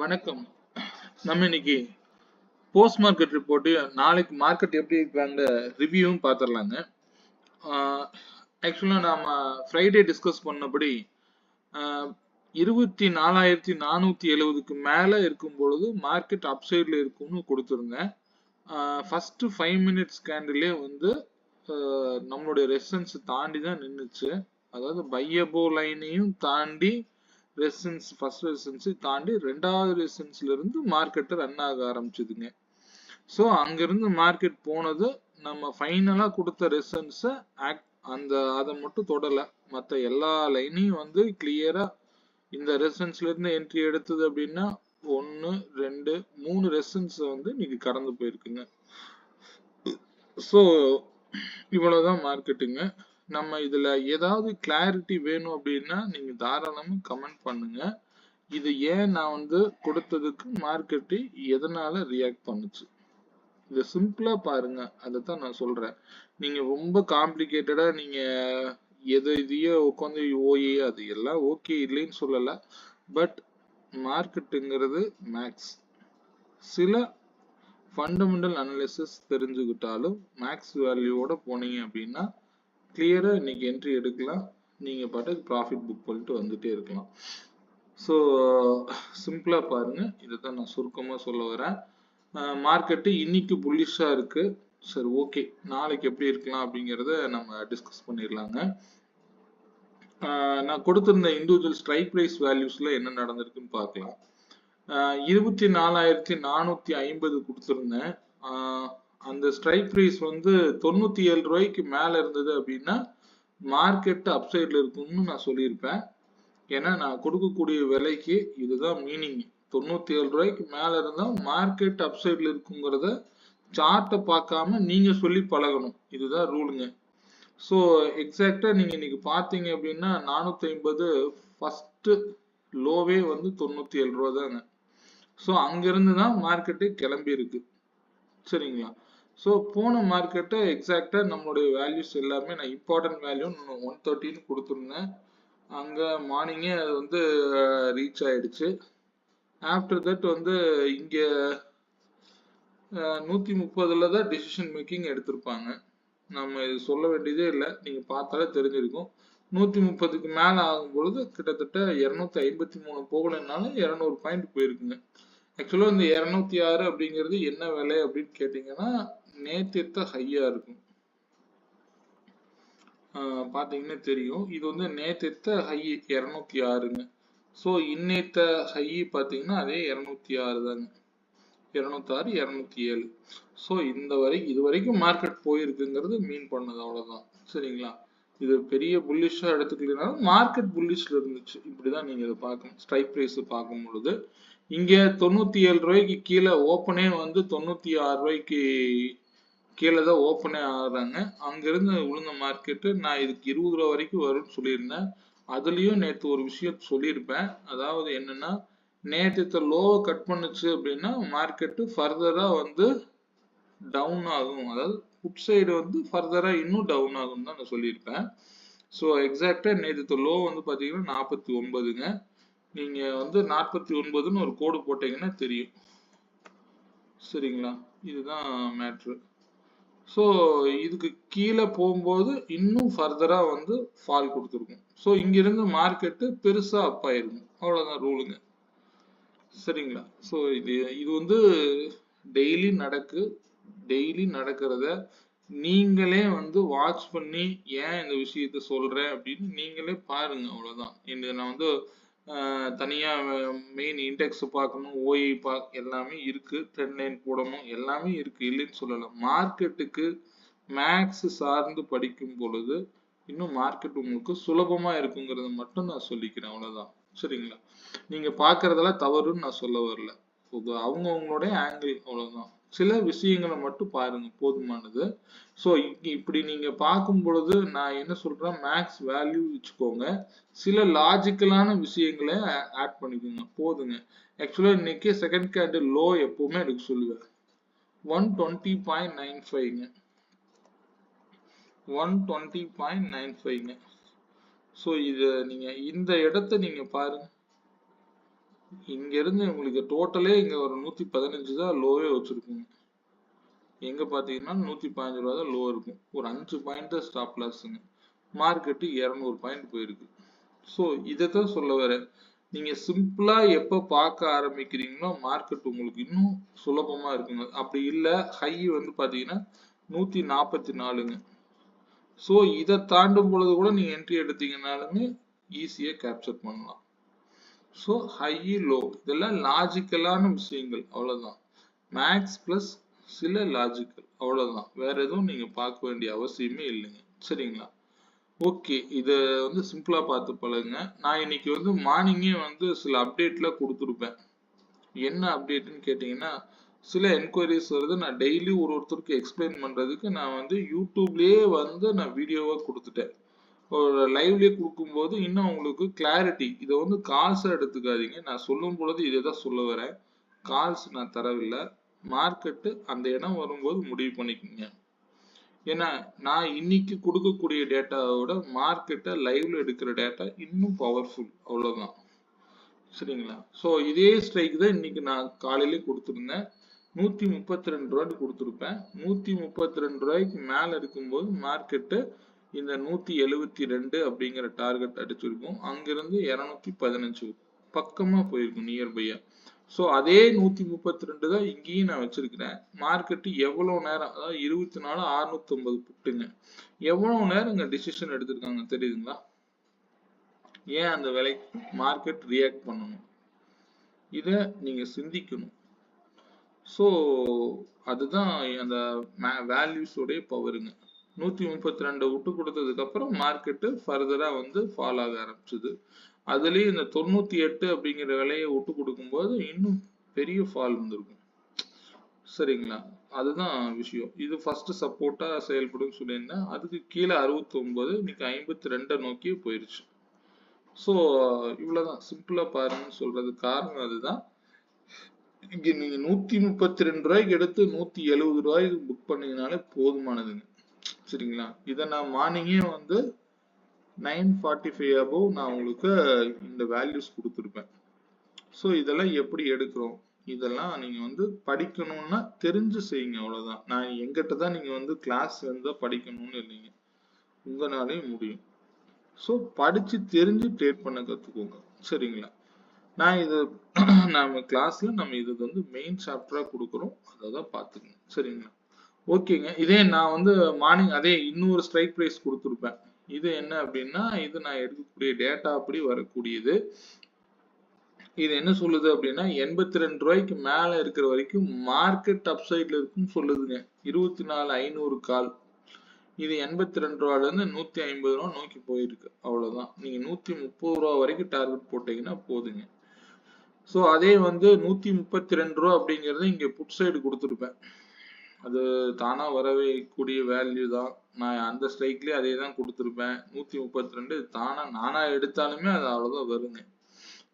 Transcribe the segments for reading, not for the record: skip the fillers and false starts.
வணக்கம். நம்ம இன்னைக்கு போஸ்ட் மார்க்கெட் ரிப்போர்ட் நாளைக்கு மார்க்கெட் எப்படி இருக்காங்க ரிவ்யூவும் பார்த்துடலாங்க. ஆக்சுவலா நாம ஃப்ரைடே டிஸ்கஸ் பண்ணபடி 24,470க்கு மேல இருக்கும் பொழுது மார்க்கெட் அப்சைட்ல இருக்கும்னு கொடுத்துருந்தேன். ஃபர்ஸ்ட் 5 மினிட்ஸ் கேண்டிலே வந்து நம்மளுடைய ரெசிஸ்டன்ஸ் தாண்டி தான் நின்றுச்சு. அதாவது பையபோ லைனையும் தாண்டி ரெசிஸ்டன்ஸ் ஃபர்ஸ்ட் ரெசிஸ்டன்ஸ் தாண்டி ரெண்டாவது ரெசிஸ்டன்ஸ்ல இருந்து மார்க்கெட் ரன் ஆக ஆரம்பிச்சதுங்க. ஸோ அங்கிருந்து மார்க்கெட் போனது நம்ம ஃபைனலா கொடுத்த ரெசிஸ்டன்ஸ் அதை மட்டும் தொடல. மற்ற எல்லா லைனையும் வந்து கிளியரா இந்த ரெசிஸ்டன்ஸ்ல இருந்து என்ட்ரி எடுத்தது அப்படின்னா 1 2 3 ரெசிஸ்டன்ஸ் வந்து இன்னைக்கு கடந்து போயிருக்குங்க. ஸோ இவ்வளவுதான் மார்க்கெட்டுங்க. நம்ம இதுல ஏதாவது கிளாரிட்டி வேணும் அப்படின்னா நீங்க தாராளமா கமெண்ட் பண்ணுங்க. இது ஏன் நான் வந்து கொடுத்ததுக்கு மார்க்கெட்டு எதனால ரியாக்ட் பண்ணுச்சு, இதை சிம்பிளா பாருங்க. அதைத்தான் நான் சொல்றேன். நீங்க ரொம்ப காம்ப்ளிகேட்டடா நீங்க இதையே உட்காந்து ஓஏ அது எல்லாம் ஓகே இல்லைன்னு சொல்லல. பட் மார்க்கெட்டுங்கிறது மேக்ஸ். சில ஃபண்டமெண்டல் அனாலிசிஸ் தெரிஞ்சுக்கிட்டாலும் மேக்ஸ் வேல்யூவோட போனீங்க அப்படின்னா கிளியரா இன்னைக்கு என்ட்ரி எடுக்கலாம். நீங்க பாட்டுக்கு ப்ராஃபிட் புக் பண்ணிட்டு வந்துட்டே இருக்கலாம். ஸோ சிம்பிளா பாருங்க. இதைத்தான் நான் சுருக்கமா சொல்ல வரேன். மார்க்கெட்டு இன்னைக்கு புல்லிஷா இருக்கு. சரி, ஓகே, நாளைக்கு எப்படி இருக்கலாம் அப்படிங்கிறத நம்ம டிஸ்கஸ் பண்ணிடலாங்க. நான் கொடுத்திருந்த இண்டிவிஜுவல் ஸ்ட்ரைக் பிரைஸ் வேல்யூஸ்ல என்ன நடந்திருக்குன்னு பார்க்கலாம். 24,450 கொடுத்திருந்தேன். அந்த ஸ்ட்ரைக் பிரைஸ் வந்து 97 ரூபாய்க்கு மேல இருந்தது அப்படின்னா மார்க்கெட் அப்சைட்ல இருக்கும்னு நான் சொல்லியிருப்பேன். ஏன்னா நான் கொடுக்கக்கூடிய விலைக்கு இதுதான் மீனிங். 97 ரூபாய்க்கு மேல இருந்தா மார்க்கெட் அப்சைட்ல இருக்குங்கிறத சார்ட்டை பார்க்காம நீங்க சொல்லி பழகணும். இதுதான் ரூலுங்க. ஸோ எக்ஸாக்டா நீங்க இன்னைக்கு பார்த்தீங்க அப்படின்னா 450 ஃபர்ஸ்ட் லோவே வந்து 97 ரூபா தாங்க. ஸோ அங்கிருந்து தான் மார்க்கெட்டு கிளம்பி இருக்கு. சரிங்களா? ஸோ போன மார்க்கெட்டை எக்ஸாக்டா நம்மளுடைய வேல்யூஸ் எல்லாமே நான் இம்பார்ட்டன்ட் வேல்யூ 130ன்னு கொடுத்துருந்தேன். அங்கே மார்னிங்கே அது வந்து ரீச் ஆயிடுச்சு. ஆஃப்டர் தட் வந்து இங்கே 130ல தான் டிசிஷன் மேக்கிங் எடுத்திருப்பாங்க. நம்ம இது சொல்ல வேண்டியதே இல்லை, நீங்கள் பார்த்தாலே தெரிஞ்சிருக்கும். 130க்கு மேலே ஆகும் பொழுது கிட்டத்தட்ட 253 போகலைன்னாலும் 200 பாயிண்ட் போயிருக்குங்க. ஆக்சுவலாக இந்த 206 அப்படிங்கிறது என்ன விலை அப்படின்னு கேட்டிங்கன்னா நேத்தித்த ஹையா இருக்கும். பார்த்தீங்கன்னா தெரியும். இது வந்து நேத்தித்த ஹை 206ங்க. ஸோ இன்னேத்த ஹை பார்த்தீங்கன்னா அதே 206 தாங்க. 206 207. ஸோ இது வரைக்கும் மார்க்கெட் போயிருக்குங்கிறது மீன் பண்ணது, அவ்வளோதான். சரிங்களா? இது பெரிய புல்லிஷா எடுத்துக்கலனாலும் மார்க்கெட் புல்லிஷ்ல இருந்துச்சு. இப்படிதான் நீங்க இதை பார்க்கணும். ஸ்ட்ரைக் பிரைஸ் பார்க்கும் பொழுது இங்க 97 ரூபாய்க்கு கீழே ஓப்பனே வந்து 96 ரூபாய்க்கு கீழே தான் ஓப்பனே ஆகுறாங்க. அங்கிருந்து விழுந்த மார்க்கெட்டு நான் இதுக்கு 20 ரூபா வரைக்கும் வரும்னு சொல்லியிருந்தேன். அதுலயும் நேற்று ஒரு விஷயம் சொல்லியிருப்பேன். அதாவது என்னன்னா, நேற்று லோவை கட் பண்ணுச்சு அப்படின்னா மார்க்கெட்டு ஃபர்தரா வந்து டவுன் ஆகும். அதாவது புட் சைடு வந்து ஃபர்தரா இன்னும் டவுன் ஆகும் தான் நான் சொல்லியிருப்பேன். ஸோ எக்ஸாக்டா நேற்று லோ வந்து பாத்தீங்கன்னா 49ங்க. நீங்க வந்து 49ன்னு ஒரு கோடு போட்டீங்கன்னா தெரியும். சரிங்களா? இதுதான் மேட்ரு. ஸோ இதுக்கு கீழே போகும்போது இன்னும் ஃபர்தரா வந்து ஃபால் கொடுத்துருக்கும். ஸோ இங்கிருந்து மார்க்கெட்டு பெருசா அப் ஆயிருக்கும். அவ்வளவுதான் ரூலுங்க. சரிங்களா? ஸோ இது வந்து டெய்லி நடக்கிறத நீங்களே வந்து வாட்ச் பண்ணி ஏன் இந்த விஷயத்த சொல்றேன் அப்படின்னு நீங்களே பாருங்க. அவ்வளவுதான். நான் வந்து தனியா மெயின் இண்டெக்ஸ் பார்க்கணும், ஓஐ எல்லாமே இருக்கு, ட்ரெண்ட் லைன் போடணும், எல்லாமே இருக்கு, இல்லைன்னு சொல்லலாம். மார்க்கெட்டுக்கு மேக்ஸ் சார்ந்து படிக்கும் பொழுது இன்னும் மார்க்கெட் உங்களுக்கு சுலபமா இருக்குங்கிறத மட்டும் நான் சொல்லிக்கிறேன். அவ்வளவுதான். சரிங்களா? நீங்க பாக்குறதெல்லாம் தவறுன்னு நான் சொல்ல வரல. அவங்களுடைய ஆங்கிள், அவ்வளவுதான். சில விஷயங்களை மட்டும் பாருங்க, போதுமானது. ஸோ இப்படி நீங்க பார்க்கும் பொழுது நான் என்ன சொல்றேன், மேக்ஸ் வேல்யூ வச்சுக்கோங்க, சில லாஜிக்கலான விஷயங்களை ஆட் பண்ணிக்கோங்க, போதுங்க. ஆக்சுவலா இன்னைக்கு செகண்ட் கேண்டில் லோ எப்பவுமே எடுக்க சொல்லுவேன் 120.95ங்க. 120.95ங்க. ஸோ இது நீங்க இந்த இடத்த நீங்க பாருங்க. இங்க இருந்து உங்களுக்கு டோட்டலே இங்க ஒரு 115 தான் லோவே வச்சிருக்குங்க. எங்க பாத்தீங்கன்னா 115 ரூபா தான் லோ இருக்கும். ஒரு 5 பாயிண்ட் தான் ஸ்டாப் லாஸ்ங்க. மார்க்கெட் 200 பாயிண்ட் போயிருக்கு. ஸோ இதைத்தான் சொல்ல வரேன். நீங்க சிம்பிளா எப்ப பார்க்க ஆரம்பிக்கிறீங்களோ மார்க்கெட் உங்களுக்கு இன்னும் சுலபமா இருக்குங்க. அப்படி இல்ல ஹை வந்து பாத்தீங்கன்னா 144ங்க. ஸோ இதை தாண்டும் பொழுது கூட நீங்க என்ட்ரி எடுத்தீங்கன்னாலுமே ஈஸியா கேப்சர் பண்ணலாம். ஸோ ஹை லோ இதெல்லாம் லாஜிக்கலான விஷயங்கள், அவ்வளவுதான். மேக்ஸ் பிளஸ் சில லாஜிக்கல், அவ்வளவுதான். வேற எதுவும் நீங்க பார்க்க வேண்டிய அவசியமே இல்லைங்க. சரிங்களா? ஓகே, இதை வந்து சிம்பிளா பார்த்து பழகுங்க. நான் இன்னைக்கு வந்து மார்னிங்கே வந்து சில அப்டேட்லாம் கொடுத்துருப்பேன். என்ன அப்டேட்னு கேட்டீங்கன்னா, சில என்கொயரிஸ் வருது. நான் டெய்லி ஒருத்தருக்கு எக்ஸ்பிளைன் பண்றதுக்கு நான் வந்து யூடியூப்லயே வந்து நான் வீடியோவா கொடுத்துட்டேன். ஒரு லைவ்லயே கொடுக்கும்போது இன்னும் உங்களுக்கு கிளாரிட்டி. இதை வந்து கால்ஸா எடுத்துக்காதீங்க. நான் சொல்லும் பொழுது இதை தான் சொல்ல வரேன். கால்ஸ் நான் தரவில்லை. மார்க்கெட்டு அந்த இடம் வரும்போது முடிவு பண்ணிக்கோங்க. ஏன்னா நான் இன்னைக்கு கொடுக்கக்கூடிய டேட்டாவோட மார்க்கெட்டை லைவ்ல எடுக்கிற டேட்டா இன்னும் பவர்ஃபுல், அவ்வளவுதான். சரிங்களா? ஸோ இதே ஸ்ட்ரைக் தான் இன்னைக்கு நான் காலையிலே கொடுத்துருந்தேன். 132 ரூபாய்க்கு கொடுத்துருப்பேன். 132 ரூபாய்க்கு மேல இருக்கும்போது மார்க்கெட்டு இந்த 172 அப்படிங்கிற டார்கெட் அடிச்சிருக்கும். அங்கிருந்து 215 பக்கமா போயிருக்கும் நியர்பையா. ஸோ அதே 132 தான் இங்கேயும் நான் வச்சிருக்கிறேன். மார்க்கெட் எவ்வளவு நேரம், அதாவது 24 650 புட்டுங்க, எவ்வளவு நேரம் இங்க டிசிஷன் எடுத்திருக்காங்க தெரியுதுங்களா? ஏன் அந்த விலைக்கு மார்க்கெட் ரியாக்ட் பண்ணணும், இதை நீங்க சிந்திக்கணும். ஸோ அதுதான் அந்த வேல்யூஸோடைய பவருங்க. 132 விட்டு கொடுத்ததுக்கு அப்புறம் மார்க்கெட்டு ஃபர்தரா வந்து ஃபால் ஆக ஆரம்பிச்சது. அதுலயும் இந்த 98 அப்படிங்கிற விலையை விட்டு கொடுக்கும்போது இன்னும் பெரிய ஃபால் இருந்திருக்கும். சரிங்களா? அதுதான் விஷயம். இது ஃபர்ஸ்ட் சப்போர்ட்டா செயல்படும் சொல்லியிருந்தேன். அதுக்கு கீழே 69, இன்னைக்கு 52 நோக்கி போயிருச்சு. ஸோ இவ்வளவுதான், சிம்பிளா பாருங்கன்னு சொல்றது காரணம் அதுதான். இங்க நீங்க 132 ரூபாய்க்கு எடுத்து 170 ரூபாய்க்கு புக் பண்ணீங்கனாலே போதுமானதுங்க. சரிங்களா? இதை நான் மார்னிங்கே வந்து 9:45 above நான் உங்களுக்கு இந்த வேல்யூஸ் கொடுத்துருப்பேன். ஸோ இதெல்லாம் எப்படி எடுக்கிறோம், இதெல்லாம் நீங்க வந்து படிக்கணும்னா தெரிஞ்சு செய்யுங்க, அவ்வளவுதான். நான் எங்கிட்ட தான் நீங்க வந்து கிளாஸ் இருந்தா படிக்கணும்னு இல்லைங்க, உங்களாலையும் முடியும். ஸோ படிச்சு தெரிஞ்சு ட்ரேட் பண்ண கத்துக்கோங்க. சரிங்களா? நான் இது நம்ம கிளாஸ்ல நம்ம இது வந்து மெயின் சாப்டரா கொடுக்குறோம், அதை தான் பார்த்துக்கங்க. சரிங்களா? ஓகேங்க. இதே நான் வந்து மார்னிங் அதே இன்னொரு ஸ்ட்ரைக் பிரைஸ் கொடுத்துருப்பேன். இது என்ன அப்படின்னா, இது நான் எடுக்கக்கூடிய டேட்டா அப்படி வரக்கூடியது. இது என்ன சொல்லுது அப்படின்னா, 82 ரூபாய்க்கு மேல இருக்கிற வரைக்கும் மார்க்கெட் அப்சைட்ல இருக்குன்னு சொல்லுதுங்க. 24,500 கால். இது 82 ரூபால இருந்து 150 ரூபா நோக்கி போயிருக்கு, அவ்வளவுதான். நீங்க 130 ரூபா வரைக்கும் டார்கெட் போட்டீங்கன்னா போதுங்க. ஸோ அதே வந்து 132 ரூபா அப்படிங்கறத இங்க புட் சைடு கொடுத்துருப்பேன். அது தானா வரவே கூடிய வேல்யூ தான். நான் அந்த ஸ்ட்ரைக்லயே அதே தான் கொடுத்துருப்பேன். 132 தானா நானா எடுத்தாலுமே அது அவ்வளவுதான் வருங்க.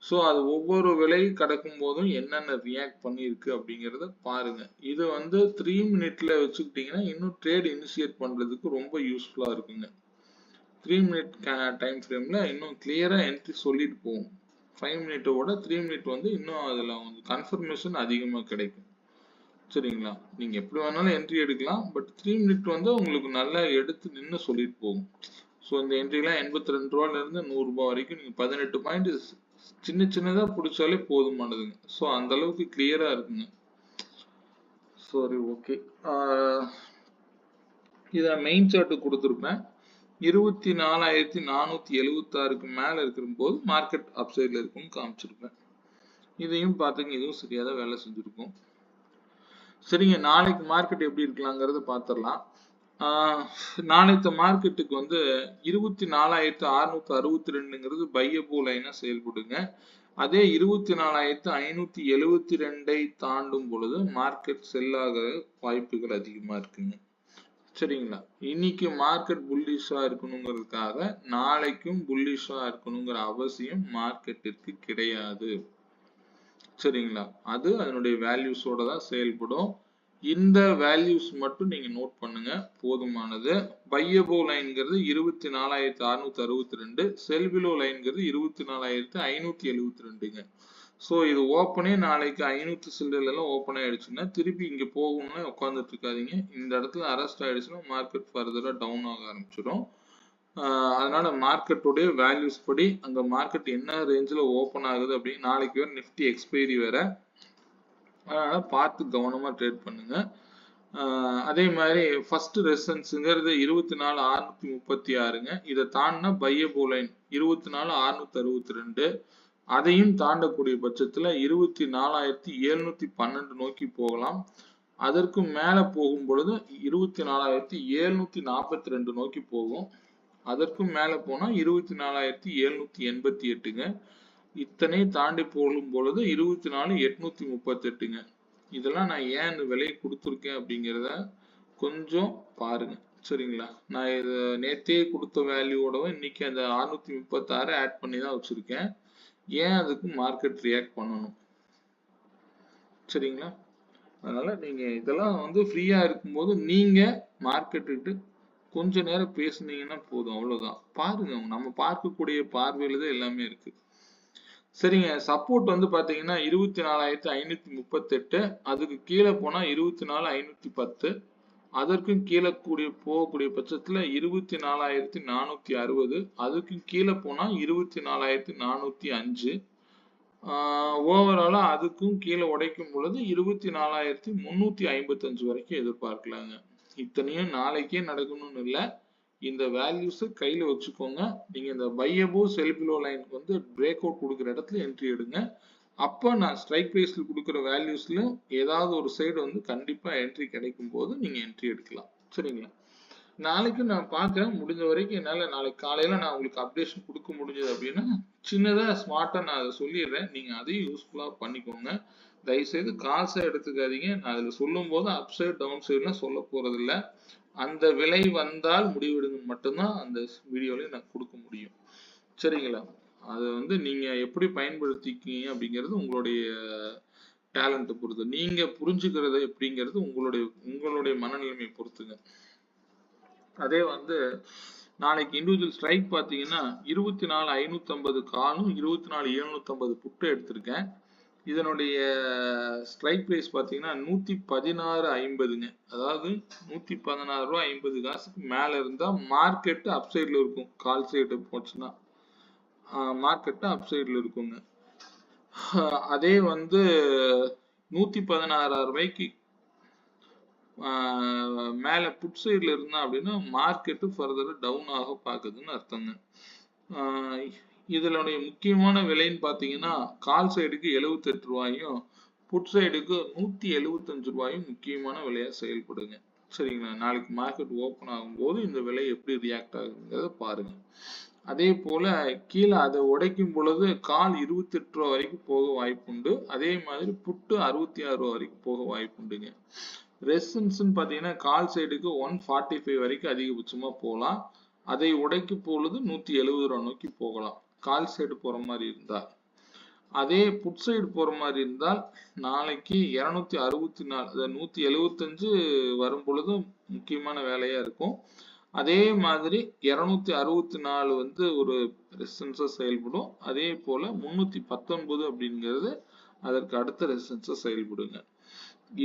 ஸோ அது ஒவ்வொரு விலை கடக்கும் போதும் என்னென்ன ரியாக்ட் பண்ணியிருக்கு அப்படிங்கிறத பாருங்க. இது வந்து 3 மினிட்ல வச்சுக்கிட்டீங்கன்னா இன்னும் ட்ரேட் இனிஷியேட் பண்றதுக்கு ரொம்ப யூஸ்ஃபுல்லா இருக்குங்க. 3 மினிட் டைம் ஃப்ரேம்ல இன்னும் கிளியரா என்ட்ரி சொல்லிட்டு போகும். 5 மினிட்டோட 3 மினிட் வந்து இன்னும் அதுல வந்து கன்ஃபர்மேஷன் அதிகமா கிடைக்கும். சரிங்களா? நீங்க எப்படி வேணாலும் என்ட்ரி எடுக்கலாம். பட் 3 மினிட் வந்து உங்களுக்கு நல்லா எடுத்து நின்னு சொல்லிட்டு போகும். ஸோ இந்த என்ட்ரிலாம் 82 ரூபால இருந்து 100 ரூபாய் வரைக்கும் நீங்க 18 பாயிண்ட் சின்ன சின்னதா பிடிச்சாலே போதுமானதுங்க. ஸோ அந்த அளவுக்கு கிளியரா இருக்குங்க. சரி, ஓகே. இதை மெயின் சார்ட் கொடுத்துருப்பேன். 24,476க்கு மேல இருக்கிற போது மார்க்கெட் அப்சைட்ல இருக்கும்னு காமிச்சிருப்பேன். இதையும் பார்த்துங்க, இதுவும் சரியாதான் வேலை செஞ்சிருக்கும். சரிங்க, நாளைக்கு மார்க்கெட் எப்படி இருக்கலாங்கிறத பார்த்துடலாம். நாளைக்கு மார்க்கெட்டுக்கு வந்து 24,662ங்கிறது பையபோ லைனா செயல்படுங்க. அதே 24,572 தாண்டும் பொழுது மார்க்கெட் செல்லாக வாய்ப்புகள் அதிகமா இருக்குங்க. சரிங்களா? இன்னைக்கு மார்க்கெட் புல்லிஷா இருக்கணுங்கிறதுக்காக நாளைக்கும் புல்லிஷா இருக்கணுங்கிற அவசியம் மார்க்கெட்டிற்கு கிடையாது. சரிங்களா? அது அதனுடைய வேல்யூஸோட தான் செயல்படும். இந்த வேல்யூஸ் மட்டும் நீங்க நோட் பண்ணுங்க, போதுமானது. பையபோ லைன்ங்கிறது 24,662, செல் பிலோ லைன்ங்கிறது 24,572ங்க. ஸோ இது ஓப்பனே நாளைக்கு 500 சில்லறைலாம் ஓப்பன் ஆயிடுச்சுன்னா திருப்பி இங்க போகணும்னு உட்காந்துட்டு இருக்காதீங்க. இந்த இடத்துல அரெஸ்ட் ஆயிடுச்சுன்னா மார்க்கெட் ஃபர்தரா டவுன் ஆக ஆரம்பிச்சிடும். அதனால மார்க்கெட்டோடைய வேல்யூஸ் படி அங்க மார்க்கெட் என்ன ரேஞ்சில் ஓப்பன் ஆகுது அப்படின்னு நாளைக்கு வேற நிஃப்டி எக்ஸ்பைரி வேற, அதனால பார்த்து கவனமா ட்ரேட் பண்ணுங்க. அதே மாதிரி ஃபர்ஸ்ட் ரெசன்ஸ்ங்கிறது 24,636ங்க. இதை தாண்டினா பையபோ லைன் 24,662. அதையும் தாண்டக்கூடிய பட்சத்துல 24,712 நோக்கி போகலாம். அதற்கு மேல போகும் பொழுது 24,742 நோக்கி போகும். அதற்கு மேல போனா 24,788ங்க. இத்தனை தாண்டி போகும் பொழுது 24,838ங்க. இதெல்லாம் நான் ஏன் இந்த விலை கொடுத்துருக்கேன் அப்படிங்கிறத கொஞ்சம் பாருங்க. சரிங்களா? நான் இதை நேத்தே கொடுத்த வேல்யூவோடவும் இன்னைக்கு அந்த 636 ஆட் பண்ணி தான் வச்சிருக்கேன். ஏன் அதுக்கு மார்க்கெட் ரியாக்ட் பண்ணணும்? சரிங்களா? அதனால நீங்க இதெல்லாம் வந்து ஃப்ரீயா இருக்கும்போது நீங்க மார்க்கெட்டு கொஞ்ச நேரம் பேசுனீங்கன்னா போதும், அவ்வளவுதான். பாருங்க, நம்ம பார்க்கக்கூடிய பார்வையில தான் எல்லாமே இருக்கு. சரிங்க, சப்போர்ட் வந்து பாத்தீங்கன்னா 24,538, அதுக்கு கீழே போனா 24,510, அதற்கும் கீழே போகக்கூடிய பட்சத்துல 24,460, அதுக்கும் கீழே போனா 24,405, ஓவராலா அதுக்கும் கீழே உடைக்கும் பொழுது 24,355 வரைக்கும் எதிர்பார்க்கலாங்க. இத்தனையும் நாளைக்கே நடக்கணும்னு இல்லை. இந்த வேல்யூஸ் கையில வச்சுக்கோங்க. நீங்க இந்த by above sell below line வந்து பிரேக் அவுட் கொடுக்குற இடத்துல என்ட்ரி எடுங்க. அப்ப நான் ஸ்ட்ரைக் பிரைஸ்ல கொடுக்குற வேல்யூஸ்ல ஏதாவது ஒரு சைடு வந்து கண்டிப்பா என்ட்ரி கிடைக்கும் போது நீங்க என்ட்ரி எடுக்கலாம். சரிங்களா? நாளைக்கு நான் பார்க்கறேன். முடிஞ்ச வரைக்கும் என்னால நாளைக்கு காலையில நான் உங்களுக்கு அப்டேஷன் கொடுக்க முடிஞ்சது அப்படின்னா சின்னதா ஸ்மார்ட்டா நான் அதை சொல்லிடுறேன். நீங்க அதையும் யூஸ்ஃபுல்லா பண்ணிக்கோங்க. தயவுசெய்து காசை எடுத்துக்காதீங்க. நான் அதுல சொல்லும் போது அப் சைடு டவுன் சைடுலாம் சொல்ல போறது இல்லை. அந்த விலை வந்தால் முடிவெடுங்க மட்டும்தான் அந்த வீடியோலையும் நான் கொடுக்க முடியும். சரிங்களா? அதை வந்து நீங்க எப்படி பயன்படுத்திக்கீங்க அப்படிங்கிறது உங்களுடைய டேலண்ட்டை பொறுத்து, நீங்க புரிஞ்சுக்கிறது எப்படிங்கிறது உங்களுடைய மனநிலைமையை பொறுத்துங்க. அதே வந்து நாளைக்கு இண்டிவிஜுவல் ஸ்ட்ரைக் பார்த்தீங்கன்னா 24,550 காலும் 24,750 புட்டு எடுத்திருக்கேன். இதனுடைய ஸ்ட்ரைக் பிரைஸ் பார்த்தீங்கன்னா 116.50ங்க. அதாவது 116 ரூபா 50 காசுக்கு மேல இருந்தா மார்க்கெட் அப் சைட்ல இருக்கும். கால் சைடு போச்சுன்னா மார்க்கெட் அப் சைட்ல இருக்குங்க. அதே வந்து 116 ரூபாய்க்கு மேல புட் சைட்ல இருந்தா அப்படின்னா மார்க்கெட் ஃபர்தரா டவுன் ஆக பாக்குதுன்னு அர்த்தங்க. இதனுடைய முக்கியமான விலைன்னு பாத்தீங்கன்னா கால் சைடுக்கு 78 ரூபாயும் புட் சைடுக்கு 175 ரூபாயும் முக்கியமான விலையா செயல்படுங்க. சரிங்களா? நாளைக்கு மார்க்கெட் ஓபன் ஆகும்போது இந்த விலை எப்படி ரியாக்ட் ஆகுங்கிறத பாருங்க. அதே போல கீழே அதை உடைக்கும் பொழுது கால் 28 ரூபா வரைக்கும் போக வாய்ப்புண்டு. அதே மாதிரி புட்டு 66 ரூபா வரைக்கும் போக வாய்ப்புண்டுங்க. ரெசிஸ்டன்ஸ் பாத்தீங்கன்னா கால் சைடுக்கு 145 வரைக்கும் அதிகபட்சமா போகலாம். அதை உடைக்கும் பொழுது 170 ரூபா நோக்கி போகலாம் கால் சைடு போற மாதிரி இருந்தா. அதே புட் சைடு போற மாதிரி இருந்தால் நாளைக்கு 264 175 வரும் பொழுது முக்கியமான வேலையா இருக்கும். அதே மாதிரி 264 வந்து ஒரு ரெசிஸ்டன்ஸா செயல்படும். அதே போல 319 அப்படிங்கிறது அதற்கு அடுத்த ரெசிஸ்டன்ஸா செயல்படுங்க.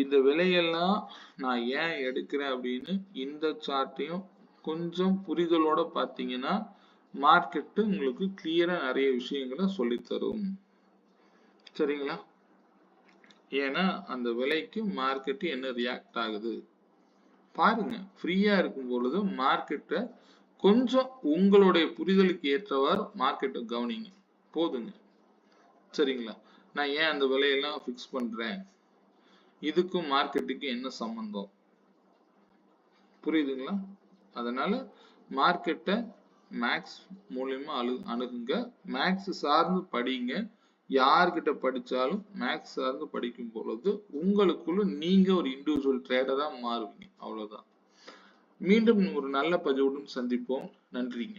இந்த விலையெல்லாம் நான் ஏன் எடுக்கிறேன் அப்படின்னு இந்த சார்ட்டையும் கொஞ்சம் புரிதலோட பார்த்தீங்கன்னா மார்க்கெட்டு உங்களுக்கு கிளியரா நிறைய விஷயங்களை சொல்லித்தரும். சரிங்களா? ஏன்னா அந்த விலைக்கு மார்க்கெட் என்ன ரியாக்ட் ஆகுது பாருங்க. ஃப்ரீயா இருக்கும் பொழுது மார்க்கெட்டை கொஞ்சம் உங்களுடைய புரிதலுக்கு ஏற்றவாறு மார்க்கெட்டை கவனிங்க போதுங்க. சரிங்களா? நான் ஏன் அந்த விலையெல்லாம் ஃபிக்ஸ் பண்றேன், இதுக்கும் மார்க்கெட்டுக்கு என்ன சம்பந்தம், புரியுதுங்களா? அதனால மார்க்கெட்டை மேக்ஸ் மூலியமா அணுகுங்க. மேக்ஸ் சார்ந்து படிங்க. யார்கிட்ட படிச்சாலும் மேக்ஸ் சார்ந்து படிக்கும் பொழுது உங்களுக்குள்ள நீங்க ஒரு இண்டிவிஜுவல் ட்ரேடரா மாறுவீங்க. அவ்வளவுதான். மீண்டும் ஒரு நல்ல பதிவுடன் சந்திப்போம். நன்றிங்க.